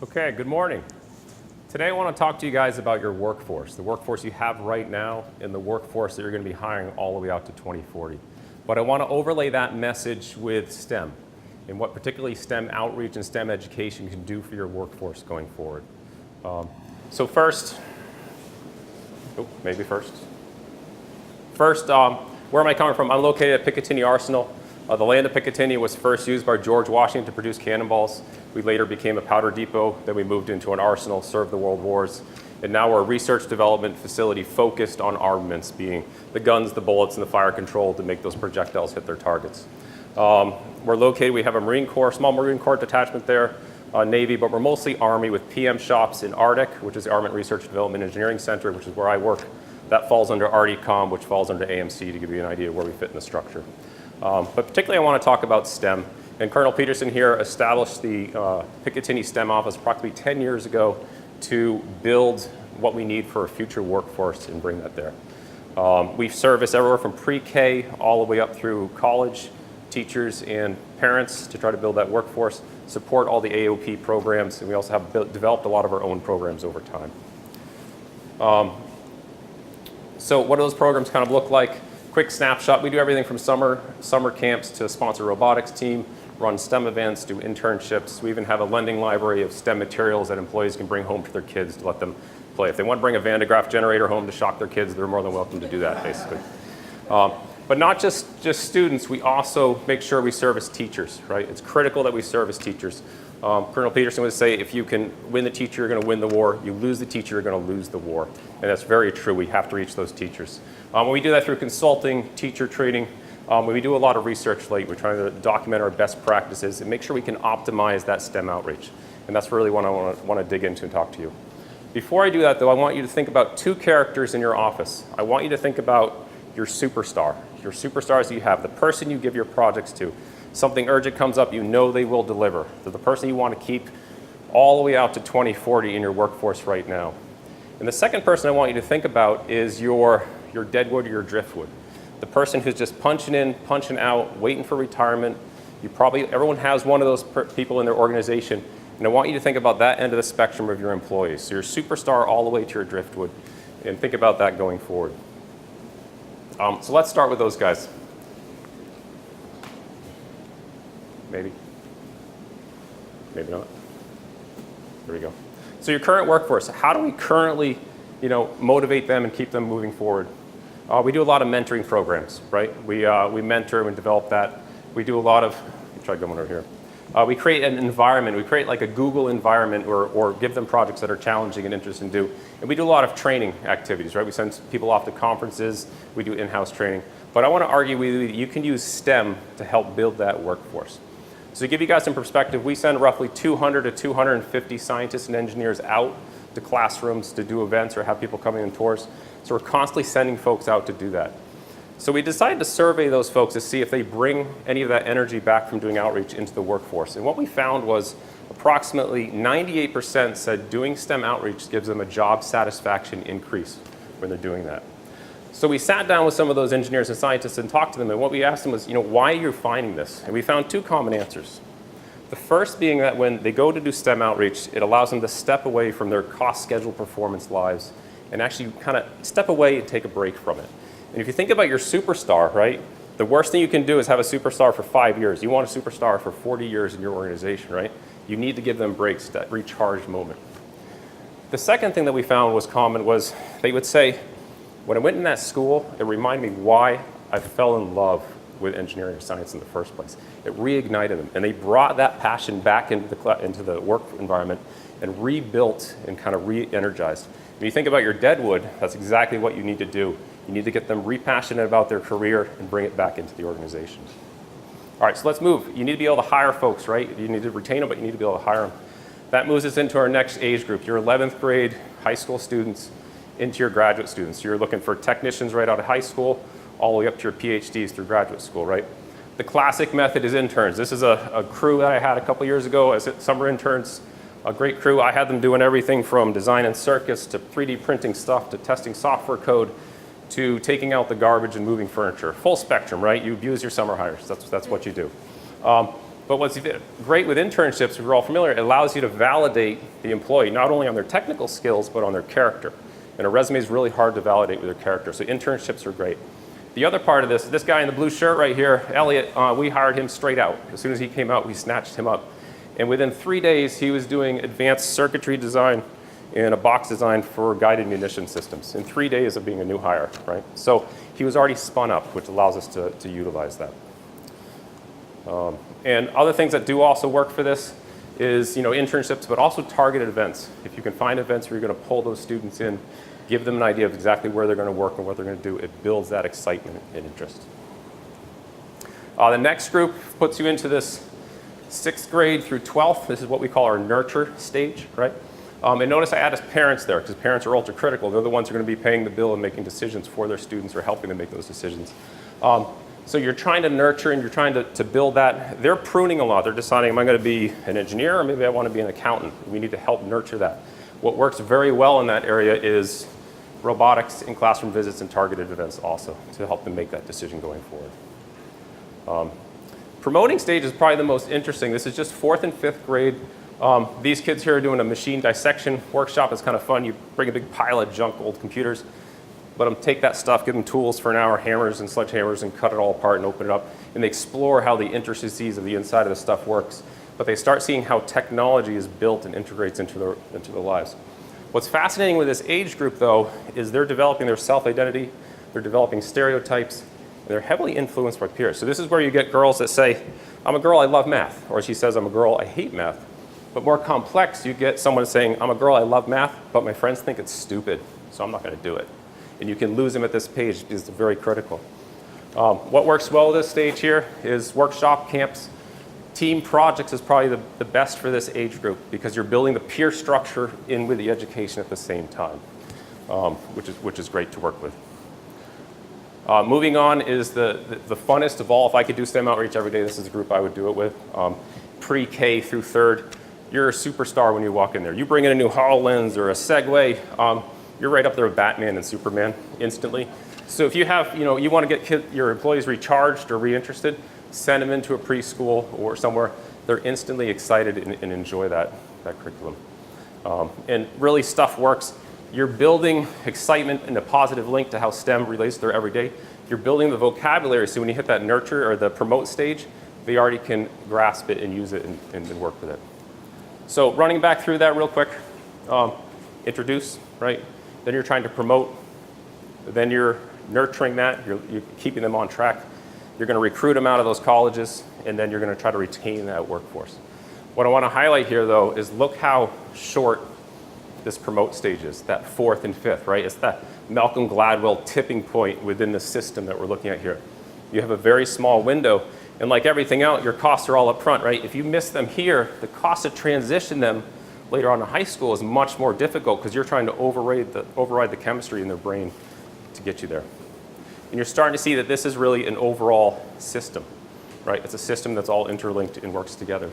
Okay, good morning. Today I want to talk to you guys about your workforce, the workforce you have right now and the workforce that you're going to be hiring all the way out to 2040. But I want to overlay that message with STEM and what particularly STEM outreach and STEM education can do for your workforce going forward. So first, where am I coming from? I'm located at Picatinny Arsenal. The land of Picatinny was first used by George Washington to produce cannonballs. We later became a powder depot. Then we moved into an arsenal, served the world wars. And now we're a research development facility focused on armaments, being the guns, the bullets, and the fire control to make those projectiles hit their targets. We're located, we have a Marine Corps, small Marine Corps detachment there, Navy, but we're mostly Army with PM shops in ARDEC, which is the Armament Research Development Engineering Center, which is where I work. That falls under RDCOM, which falls under AMC, to give you an idea of where we fit in the structure. But particularly I want to talk about STEM. And Colonel Peterson here established the Picatinny STEM office approximately 10 years ago to build what we need for a future workforce and bring that there. We service everywhere from pre-K all the way up through college, teachers and parents to try to build that workforce, support all the AOP programs, and we also have developed a lot of our own programs over time. So what do those programs kind of look like? Quick snapshot, we do everything from summer camps to sponsor a robotics team, run STEM events, do internships. We even have a lending library of STEM materials that employees can bring home to their kids to let them play. If they want to bring a Van de Graaff generator home to shock their kids, they're more than welcome to do that, basically. But not just students, we also make sure we service teachers, right? It's critical that we service teachers. Colonel Peterson would say, if you can win the teacher, you're going to win the war. You lose the teacher, you're going to lose the war. And that's very true. We have to reach those teachers. We do that through consulting, teacher training. We do a lot of research late. We're trying to document our best practices and make sure we can optimize that STEM outreach. And that's really what I want to dig into and talk to you. Before I do that, though, I want you to think about two characters in your office. I want you to think about your superstars that you have, the person you give your projects to. Something urgent comes up, you know they will deliver. They're the person you want to keep all the way out to 2040 in your workforce right now. And the second person I want you to think about is your deadwood or your driftwood. The person who's just punching in, punching out, waiting for retirement. Everyone has one of those people in their organization. And I want you to think about that end of the spectrum of your employees. So your superstar all the way to your driftwood. And think about that going forward. So let's start with those guys. Maybe. Maybe not. There we go. So your current workforce, how do we currently, motivate them and keep them moving forward? We do a lot of mentoring programs, right? We mentor and develop that. We do a lot of, try going over here. We create an environment. We create like a Google environment or give them projects that are challenging and interesting to do. And we do a lot of training activities, right? We send people off to conferences. We do in-house training. But I want to argue with you that you can use STEM to help build that workforce. So to give you guys some perspective, we send roughly 200 to 250 scientists and engineers out to classrooms to do events or have people coming in tours. So we're constantly sending folks out to do that. So we decided to survey those folks to see if they bring any of that energy back from doing outreach into the workforce. And what we found was approximately 98% said doing STEM outreach gives them a job satisfaction increase when they're doing that. So we sat down with some of those engineers and scientists and talked to them, and what we asked them was, why are you finding this? And we found two common answers. The first being that when they go to do STEM outreach, it allows them to step away from their cost schedule performance lives and actually kind of step away and take a break from it. And if you think about your superstar, right, the worst thing you can do is have a superstar for 5 years. You want a superstar for 40 years in your organization, right? You need to give them breaks, that recharge moment. The second thing that we found was common was they would say, when I went in that school, it reminded me why I fell in love with engineering or science in the first place. It reignited them, and they brought that passion back into the work environment and rebuilt and kind of re-energized. When you think about your deadwood, that's exactly what you need to do. You need to get them re-passionate about their career and bring it back into the organization. All right, so let's move. You need to be able to hire folks, right? You need to retain them, but you need to be able to hire them. That moves us into our next age group, your 11th grade high school students into your graduate students. You're looking for technicians right out of high school, all the way up to your PhDs through graduate school, right? The classic method is interns. This is a crew that I had a couple years ago as summer interns, a great crew. I had them doing everything from design and circuits to 3D printing stuff to testing software code to taking out the garbage and moving furniture. Full spectrum, right? You abuse your summer hires. That's what you do. But what's great with internships, we're all familiar, it allows you to validate the employee, not only on their technical skills, but on their character. And a resume is really hard to validate with their character, so internships are great. The other part of this guy in the blue shirt right here, Elliot, we hired him straight out. As soon as he came out, we snatched him up. And within 3 days, he was doing advanced circuitry design and a box design for guided munition systems in 3 days of being a new hire, right? So he was already spun up, which allows us to utilize that. And other things that do also work for this is, internships, but also targeted events. If you can find events where you're going to pull those students in, give them an idea of exactly where they're going to work and what they're going to do, it builds that excitement and interest. The next group puts you into this 6th grade through 12th. This is what we call our nurture stage, right? And notice I added parents there because parents are ultra critical. They're the ones who are going to be paying the bill and making decisions for their students or helping them make those decisions. So you're trying to nurture and you're trying to build that. They're pruning a lot. They're deciding, am I going to be an engineer or maybe I want to be an accountant? We need to help nurture that. What works very well in that area is robotics and classroom visits and targeted events also to help them make that decision going forward. Promoting stage is probably the most interesting. This is just 4th and 5th grade. These kids here are doing a machine dissection workshop. It's kind of fun. You bring a big pile of junk, old computers, let them take that stuff, give them tools for an hour, hammers and sledgehammers, and cut it all apart and open it up. And they explore how the intricacies of the inside of the stuff works. But they start seeing how technology is built and integrates into their lives. What's fascinating with this age group, though, is they're developing their self-identity, they're developing stereotypes, and they're heavily influenced by peers. So this is where you get girls that say, I'm a girl, I love math. Or she says, I'm a girl, I hate math. But more complex, you get someone saying, I'm a girl, I love math, but my friends think it's stupid, so I'm not going to do it. And you can lose them at this page because it's very critical. What works well with this stage here is workshop, camps. Team projects is probably the best for this age group because you're building the peer structure in with the education at the same time, which is great to work with. Moving on is the funnest of all. If I could do STEM outreach every day, this is the group I would do it with. Pre-K through 3rd, you're a superstar when you walk in there. You bring in a new HoloLens or a Segway, you're right up there with Batman and Superman instantly. So if you have, you want to get your employees recharged or reinterested, send them into a preschool or somewhere. They're instantly excited and enjoy that curriculum. And really stuff works. You're building excitement and a positive link to how STEM relates to their everyday. You're building the vocabulary, so when you hit that nurture or the promote stage, they already can grasp it and use it and work with it. So running back through that real quick, introduce, right? Then you're trying to promote. Then you're nurturing that. You're keeping them on track. You're going to recruit them out of those colleges, and then you're going to try to retain that workforce. What I want to highlight here, though, is look how short this promote stage is, that 4th and 5th, right? It's that Malcolm Gladwell tipping point within the system that we're looking at here. You have a very small window, and like everything else, your costs are all up front, right? If you miss them here, the cost to transition them later on in high school is much more difficult because you're trying to override the chemistry in their brain to get you there. And you're starting to see that this is really an overall system, right? It's a system that's all interlinked and works together.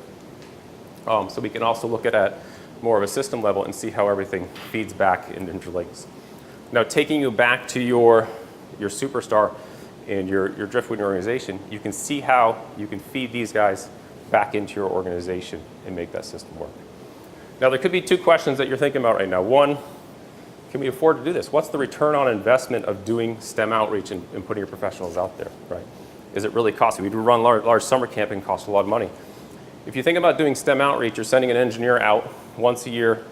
So we can also look at more of a system level and see how everything feeds back and interlinks. Now, taking you back to your superstar and your driftwood organization, you can see how you can feed these guys back into your organization and make that system work. Now, there could be 2 questions that you're thinking about right now. One, can we afford to do this? What's the return on investment of doing STEM outreach and putting your professionals out there, right? Is it really costly? We do run large summer camping, costs a lot of money. If you think about doing STEM outreach, you're sending an engineer out once a year,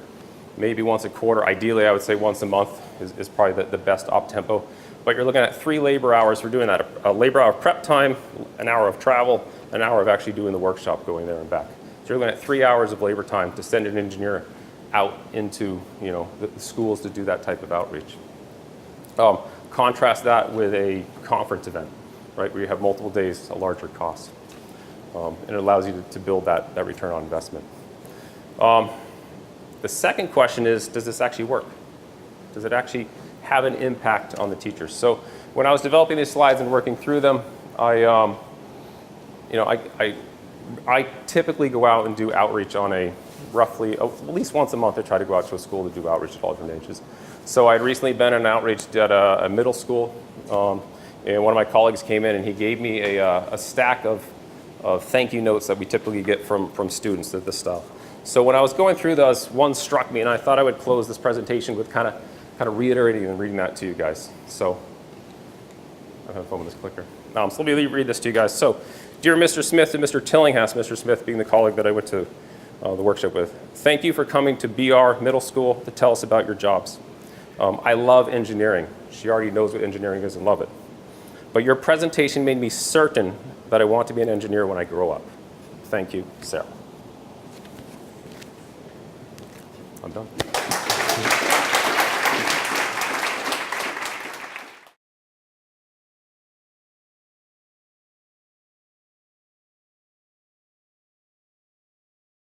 maybe once a quarter. Ideally, I would say once a month is probably the best op-tempo. But you're looking at 3 labor hours for doing that. A labor hour of prep time, an hour of travel, an hour of actually doing the workshop, going there and back. So you're looking at 3 hours of labor time to send an engineer out into the schools to do that type of outreach. Contrast that with a conference event, right, where you have multiple days, a larger cost. And it allows you to build that return on investment. The second question is, does this actually work? Does it actually have an impact on the teachers? So when I was developing these slides and working through them, I typically go out and do outreach on a roughly, at least once a month, I try to go out to a school to do outreach at all different ages. So I'd recently been in outreach at a middle school, and one of my colleagues came in and he gave me a stack of thank you notes that we typically get from students at this stuff. So when I was going through those, one struck me, and I thought I would close this presentation with kind of reiterating and reading that to you guys. So I'm having fun with this clicker. So let me read this to you guys. So, dear Mr. Smith and Mr. Tillinghast, Mr. Smith being the colleague that I went to the workshop with, thank you for coming to BR Middle School to tell us about your jobs. I love engineering. She already knows what engineering is and love it. But your presentation made me certain that I want to be an engineer when I grow up. Thank you, Sarah. I'm done.